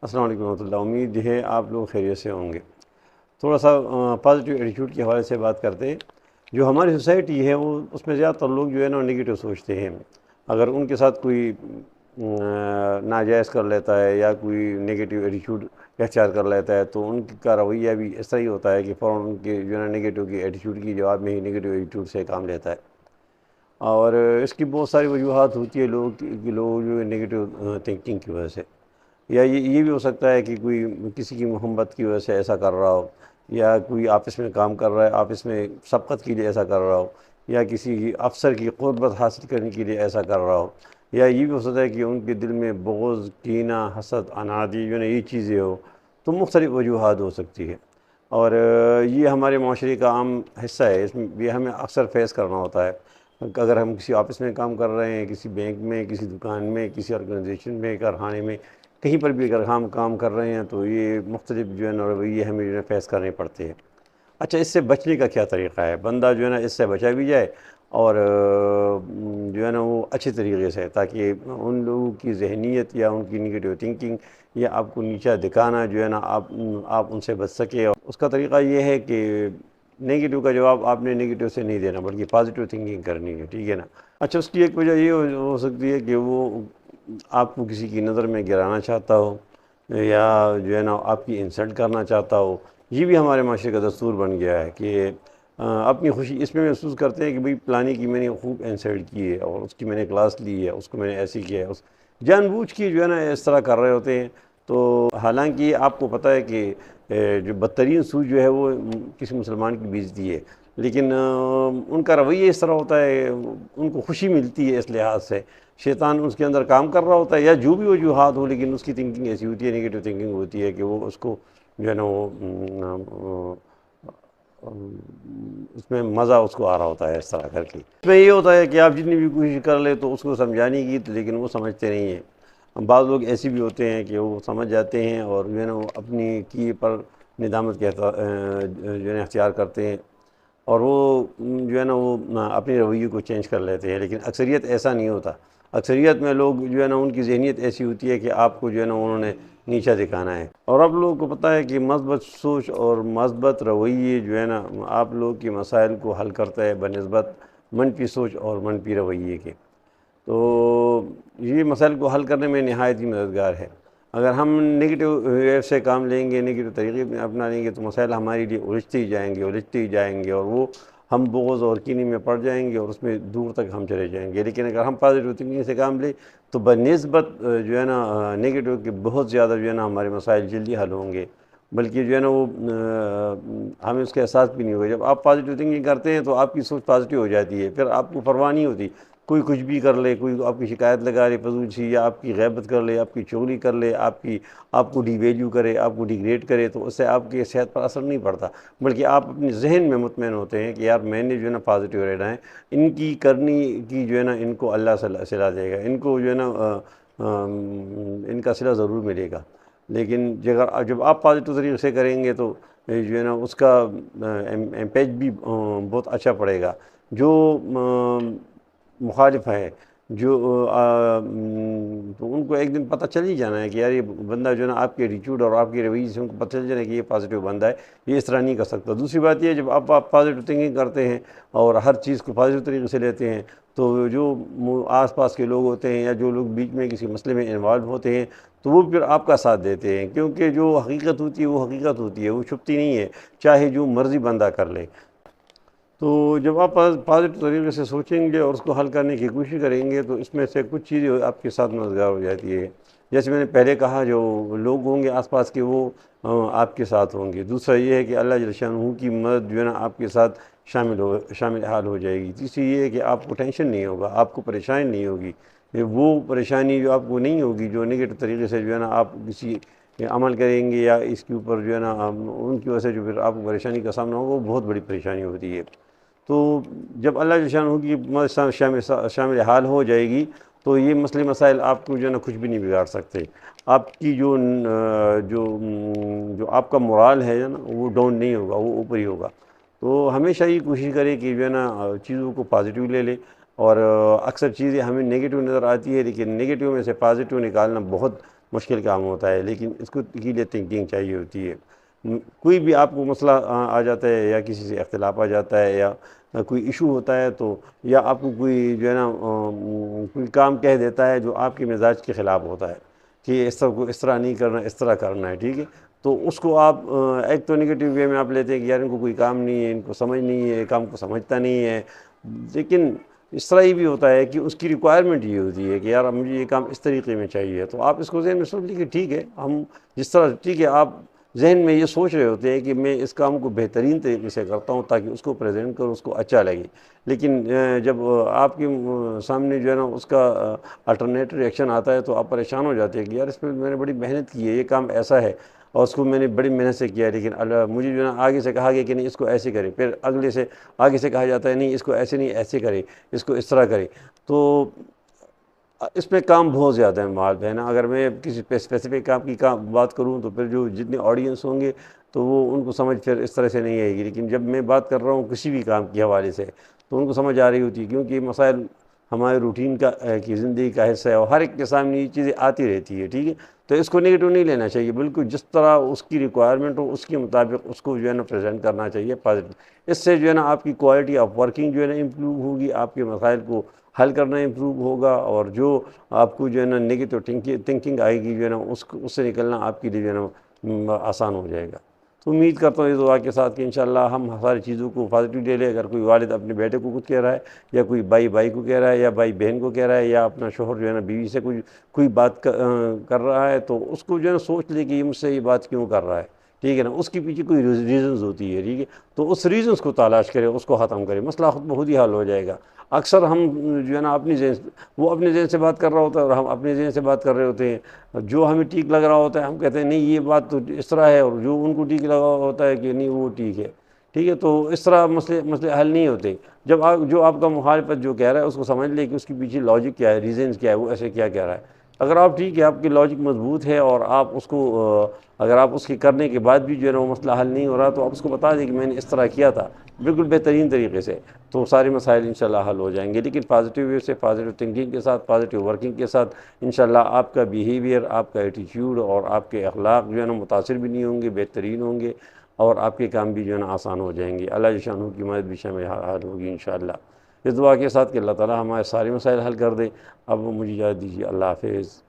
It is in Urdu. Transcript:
السلام علیکم ورحمۃ اللہ۔ امید ہے آپ لوگ خیریت سے ہوں گے۔ تھوڑا سا پازیٹیو ایٹیٹیوڈ کے حوالے سے بات کرتے ہیں۔ جو ہماری سوسائٹی ہے وہ اس میں زیادہ تر لوگ جو ہے نا نگیٹو سوچتے ہیں۔ اگر ان کے ساتھ کوئی ناجائز کر لیتا ہے یا کوئی نگیٹو ایٹیٹیوڈ اختیار کر لیتا ہے تو ان کا رویہ بھی اس طرح ہی ہوتا ہے کہ فوراً ان کے جو ہے نا نگیٹو کی ایٹیٹیوڈ کی جواب میں ہی نگیٹو ایٹیٹیوڈ سے کام لیتا ہے۔ اور اس کی بہت ساری وجوہات ہوتی ہے لوگ جو نگیٹو تھنکنگ کی وجہ سے، یا یہ بھی ہو سکتا ہے کہ کوئی کسی کی محبت کی وجہ سے ایسا کر رہا ہو، یا کوئی آپس میں کام کر رہا ہے، آپس میں سبقت کے لیے ایسا کر رہا ہو، یا کسی افسر کی قربت حاصل کرنے کے لیے ایسا کر رہا ہو، یا یہ بھی ہو سکتا ہے کہ ان کے دل میں بغض، کینہ، حسد، عنادی جو ہے نا یہ چیزیں ہو۔ تو مختلف وجوہات ہو سکتی ہے، اور یہ ہمارے معاشرے کا عام حصہ ہے۔ اس میں یہ ہمیں اکثر فیس کرنا ہوتا ہے۔ اگر ہم کسی آفس میں کام کر رہے ہیں، کسی بینک میں، کسی دکان میں، کسی آرگنائزیشن میں، کارخانے میں، کہیں پر بھی اگر ہم کام کر رہے ہیں تو یہ مختلف جو ہے نا رویے ہمیں جو ہے فیس کرنے پڑتے ہیں۔ اچھا، اس سے بچنے کا کیا طریقہ ہے؟ بندہ جو ہے نا اس سے بچا بھی جائے اور جو ہے نا وہ اچھے طریقے سے، تاکہ ان لوگوں کی ذہنیت یا ان کی نگیٹو تھنکنگ یا آپ کو نیچا دکھانا جو ہے نا آپ ان سے بچ سکے۔ اور اس کا طریقہ یہ ہے کہ نگیٹو کا جواب آپ نے نگیٹو سے نہیں دینا بلکہ پازیٹیو تھنکنگ کرنی ہے، ٹھیک ہے نا۔ اچھا، اس کی ایک وجہ یہ ہو سکتی ہے کہ وہ آپ کو کسی کی نظر میں گرانا چاہتا ہو، یا جو ہے نا آپ کی انسلٹ کرنا چاہتا ہو۔ یہ بھی ہمارے معاشرے کا دستور بن گیا ہے کہ اپنی خوشی اس میں محسوس کرتے ہیں کہ بھئی پلانی کی میں نے خوب انسلٹ کی ہے، اور اس کی میں نے کلاس لی ہے، اس کو میں نے ایسی کیا ہے، جان بوجھ کے جو ہے نا اس طرح کر رہے ہوتے ہیں۔ تو حالانکہ آپ کو پتہ ہے کہ جو بدترین سوچ جو ہے وہ کسی مسلمان کی بیزتی ہے، لیکن ان کا رویہ اس طرح ہوتا ہے، ان کو خوشی ملتی ہے اس لحاظ سے۔ شیطان اس کے اندر کام کر رہا ہوتا ہے، یا جو بھی وجوہات ہو، لیکن اس کی تھنکنگ ایسی ہوتی ہے، نگیٹو تھنکنگ ہوتی ہے کہ وہ اس کو جو ہے نا وہ اس میں مزہ اس کو آ رہا ہوتا ہے اس طرح کر کے۔ اس میں یہ ہوتا ہے کہ آپ جتنی بھی کوشش کر لیں تو اس کو سمجھانے کی، لیکن وہ سمجھتے نہیں ہیں۔ بعض لوگ ایسے بھی ہوتے ہیں کہ وہ سمجھ جاتے ہیں اور جو ہے نا وہ اپنی کی پر ندامت جو ہے نا اختیار کرتے ہیں، اور وہ جو ہے نا وہ اپنے رویے کو چینج کر لیتے ہیں۔ لیکن اکثریت ایسا نہیں ہوتا۔ اکثریت میں لوگ جو ہے نا ان کی ذہنیت ایسی ہوتی ہے کہ آپ کو جو ہے نا انہوں نے نیچا دکھانا ہے۔ اور آپ لوگوں کو پتہ ہے کہ مثبت سوچ اور مثبت رویے جو ہے نا آپ لوگ کے مسائل کو حل کرتا ہے بنسبت منفی سوچ اور منفی رویے کے۔ تو یہ مسائل کو حل کرنے میں نہایت ہی مددگار ہے۔ اگر ہم نگیٹو ویو سے کام لیں گے، نگیٹو طریقے میں اپنا لیں گے، تو مسائل ہمارے لیے الجھتے ہی جائیں گے، اور وہ ہم بغض اور کینہ میں پڑ جائیں گے، اور اس میں دور تک ہم چلے جائیں گے۔ لیکن اگر ہم پازیٹیو تھنکنگ سے کام لیں تو بنسبت جو ہے نا نگیٹو کے بہت زیادہ جو ہے نا ہمارے مسائل جلدی حل ہوں گے، بلکہ جو ہے نا وہ ہمیں اس کا احساس بھی نہیں ہوگا۔ جب آپ پازیٹیو تھنکنگ کرتے ہیں تو آپ کی سوچ پازیٹیو ہو جاتی ہے، پھر آپ کو پرواہ نہیں ہوتی، کوئی کچھ بھی کر لے، کوئی آپ کی شکایت لگا لے فضول سی، یا آپ کی غیبت کر لے، آپ کی چغلی کر لے، آپ کو ڈی ویلیو کرے، آپ کو ڈیگریڈ کرے، تو اس سے آپ کی صحت پر اثر نہیں پڑتا، بلکہ آپ اپنے ذہن میں مطمئن ہوتے ہیں کہ یار میں نے جو ہے نا پازیٹیو رہنا ہے، ان کی کرنی کی جو ہے نا ان کو اللہ صلہ دے گا، ان کو جو ہے نا ان کا صلہ ضرور ملے گا۔ لیکن جب آپ پازیٹیو طریقے سے کریں گے تو جو ہے نا اس کا امپیکٹ بھی بہت اچھا پڑے گا۔ جو مخالف ہے، جو تو ان کو ایک دن پتہ چل ہی جانا ہے کہ یار یہ بندہ جو ہے نا آپ کے ایٹیٹیوڈ اور آپ کی رویے سے ان کو پتہ چل جانا ہے کہ یہ پازیٹیو بندہ ہے، یہ اس طرح نہیں کر سکتا۔ دوسری بات یہ ہے، جب آپ پازیٹیو تھنکنگ کرتے ہیں اور ہر چیز کو پازیٹیو طریقے سے لیتے ہیں، تو جو آس پاس کے لوگ ہوتے ہیں یا جو لوگ بیچ میں کسی مسئلے میں انوالو ہوتے ہیں تو وہ پھر آپ کا ساتھ دیتے ہیں، کیونکہ جو حقیقت ہوتی ہے وہ حقیقت ہوتی ہے، وہ چھپتی نہیں ہے، چاہے جو مرضی بندہ کر لے۔ تو جب آپ پازیٹیو طریقے سے سوچیں گے اور اس کو حل کرنے کی کوشش کریں گے تو اس میں سے کچھ چیزیں آپ کے ساتھ مددگار ہو جاتی ہے۔ جیسے میں نے پہلے کہا، جو لوگ ہوں گے آس پاس کے وہ آپ کے ساتھ ہوں گے۔ دوسرا یہ ہے کہ اللہ جل شانہ کی مدد جو ہے نا آپ کے ساتھ شامل حال ہو جائے گی۔ تیسری یہ ہے کہ آپ کو ٹینشن نہیں ہوگا، آپ کو پریشانی نہیں ہوگی، وہ پریشانی جو آپ کو نہیں ہوگی جو نگیٹو طریقے سے جو ہے نا آپ کسی عمل کریں گے یا اس کے اوپر جو ہے نا ان کی وجہ سے جو پھر آپ کو پریشانی کا سامنا ہوگا، وہ بہت بڑی پریشانی ہوتی ہے۔ تو جب اللہ جل شانہ کی مدد شامل حال ہو جائے گی تو یہ مسائل آپ کو جو ہے نا کچھ بھی نہیں بگاڑ سکتے۔ آپ کی جو آپ کا مورال ہے نا وہ ڈاؤن نہیں ہوگا، وہ اوپر ہی ہوگا۔ تو ہمیشہ یہ کوشش کریں کہ جو ہے نا چیزوں کو پازیٹیو لے لیں، اور اکثر چیزیں ہمیں نگیٹو نظر آتی ہے، لیکن نگیٹو میں سے پازیٹیو نکالنا بہت مشکل کام ہوتا ہے، لیکن اس کو کے لیے تھنکنگ چاہیے ہوتی ہے۔ کوئی بھی آپ کو مسئلہ آ جاتا ہے، یا کسی سے اختلاف آ جاتا ہے، یا کوئی ایشو ہوتا ہے، تو یا آپ کو کوئی جو ہے نا کوئی کام کہہ دیتا ہے جو آپ کے مزاج کے خلاف ہوتا ہے کہ اس طرح کو اس طرح نہیں کرنا، اس طرح کرنا ہے، ٹھیک ہے، تو اس کو آپ ایک تو نگیٹو وے میں آپ لیتے ہیں کہ یار ان کو کوئی کام نہیں ہے، ان کو سمجھ نہیں ہے، کام کو سمجھتا نہیں ہے، لیکن اس طرح ہی بھی ہوتا ہے کہ اس کی ریکوائرمنٹ یہ ہوتی ہے کہ یار مجھے یہ کام اس طریقے میں چاہیے، تو آپ اس کو ذہن میں سوچ لیجیے کہ ٹھیک ہے، ہم جس طرح، ٹھیک ہے، آپ ذہن میں یہ سوچ رہے ہوتے ہیں کہ میں اس کام کو بہترین طریقے سے کرتا ہوں تاکہ اس کو پریزنٹ کروں، اس کو اچھا لگے، لیکن جب آپ کے سامنے جو ہے نا اس کا الٹرنیٹ ریئیکشن آتا ہے تو آپ پریشان ہو جاتے ہیں کہ یار اس پہ میں نے بڑی محنت کی ہے، یہ کام ایسا ہے اور اس کو میں نے بڑی محنت سے کیا ہے، لیکن مجھے جو ہے نا آگے سے کہا گیا کہ نہیں اس کو ایسے کرے، پھر اگلے سے آگے سے کہا جاتا ہے نہیں اس کو ایسے نہیں، ایسے کرے، اس کو اس طرح کرے، تو اس میں کام بہت زیادہ ہے مال ہے نا۔ اگر میں کسی اسپیسیفک کام کی بات کروں تو پھر جو جتنے آڈینس ہوں گے تو وہ ان کو سمجھ پھر اس طرح سے نہیں آئے گی، لیکن جب میں بات کر رہا ہوں کسی بھی کام کے حوالے سے تو ان کو سمجھ آ رہی ہوتی ہے، کیونکہ یہ مسائل ہمارے روٹین کی زندگی کا حصہ ہے اور ہر ایک کے سامنے یہ چیزیں آتی رہتی ہے، ٹھیک ہے، تو اس کو نگیٹو نہیں لینا چاہیے، بالکل جس طرح اس کی ریکوائرمنٹ ہو اس کے مطابق اس کو جو ہے نا پریزنٹ کرنا چاہیے پازیٹیو۔ اس سے جو ہے نا آپ کی کوالٹی آف ورکنگ جو ہے نا امپروو ہوگی، آپ کے مسائل کو حل کرنا امپروو ہوگا، اور جو آپ کو جو ہے نا نگیٹو تھنکنگ آئے گی جو ہے نا اس سے نکلنا آپ کے لیے جو ہے نا آسان ہو جائے گا۔ تو امید کرتا ہوں اس دعا کے ساتھ کہ انشاءاللہ ہم ساری چیزوں کو پازیٹیو لے لیں۔ اگر کوئی والد اپنے بیٹے کو کچھ کہہ رہا ہے، یا کوئی بھائی کو کہہ رہا ہے، یا بھائی بہن کو کہہ رہا ہے، یا اپنا شوہر جو ہے نا بیوی سے کوئی بات کر رہا ہے، تو اس کو جو ہے نا سوچ لے کہ یہ مجھ سے یہ بات کیوں کر رہا ہے، ٹھیک ہے نا، اس کے پیچھے کوئی ریزنز ہوتی ہے، ٹھیک ہے، تو اس ریزنز کو تلاش کرے، اس کو ختم کرے، مسئلہ خود بخود ہی حل ہو جائے گا۔ اکثر ہم جو ہے نا وہ اپنے ذہن سے بات کر رہا ہوتا ہے اور ہم اپنے ذہن سے بات کر رہے ہوتے ہیں، جو ہمیں ٹھیک لگ رہا ہوتا ہے ہم کہتے ہیں نہیں یہ بات تو اس طرح ہے، اور جو ان کو ٹھیک لگا ہوتا ہے کہ نہیں وہ ٹھیک ہے، ٹھیک ہے، تو اس طرح مسئلے حل نہیں ہوتے۔ جب جو آپ کا مخالفت جو کہہ رہا ہے اس کو سمجھ لے کہ اس کے پیچھے لاجک کیا ہے، ریزنز کیا ہے، وہ ایسے کیا کہہ رہا ہے۔ اگر آپ ٹھیک ہے، آپ کی لاجک مضبوط ہے، اور آپ اس کو اگر آپ اس کے کرنے کے بعد بھی جو ہے نا وہ مسئلہ حل نہیں ہو رہا، تو آپ اس کو بتا دیں کہ میں نے اس طرح کیا تھا بالکل بہترین طریقے سے، تو سارے مسائل انشاءاللہ حل ہو جائیں گے۔ لیکن پازیٹیو وے سے، پازیٹیو تھنکنگ کے ساتھ، پازیٹیو ورکنگ کے ساتھ انشاءاللہ آپ کا بیہیویئر، آپ کا ایٹیٹیوڈ اور آپ کے اخلاق جو ہے نا متاثر بھی نہیں ہوں گے، بہترین ہوں گے، اور آپ کے کام بھی جو ہے نا آسان ہو جائیں گے۔ اللہ شانہ کی مدد بھی شامل حال ہوگی انشاءاللہ، اس دعا کے ساتھ کہ اللہ تعالی ہمارے سارے مسائل حل کر دے۔ اب مجھے اجازت دیجیے، اللہ حافظ۔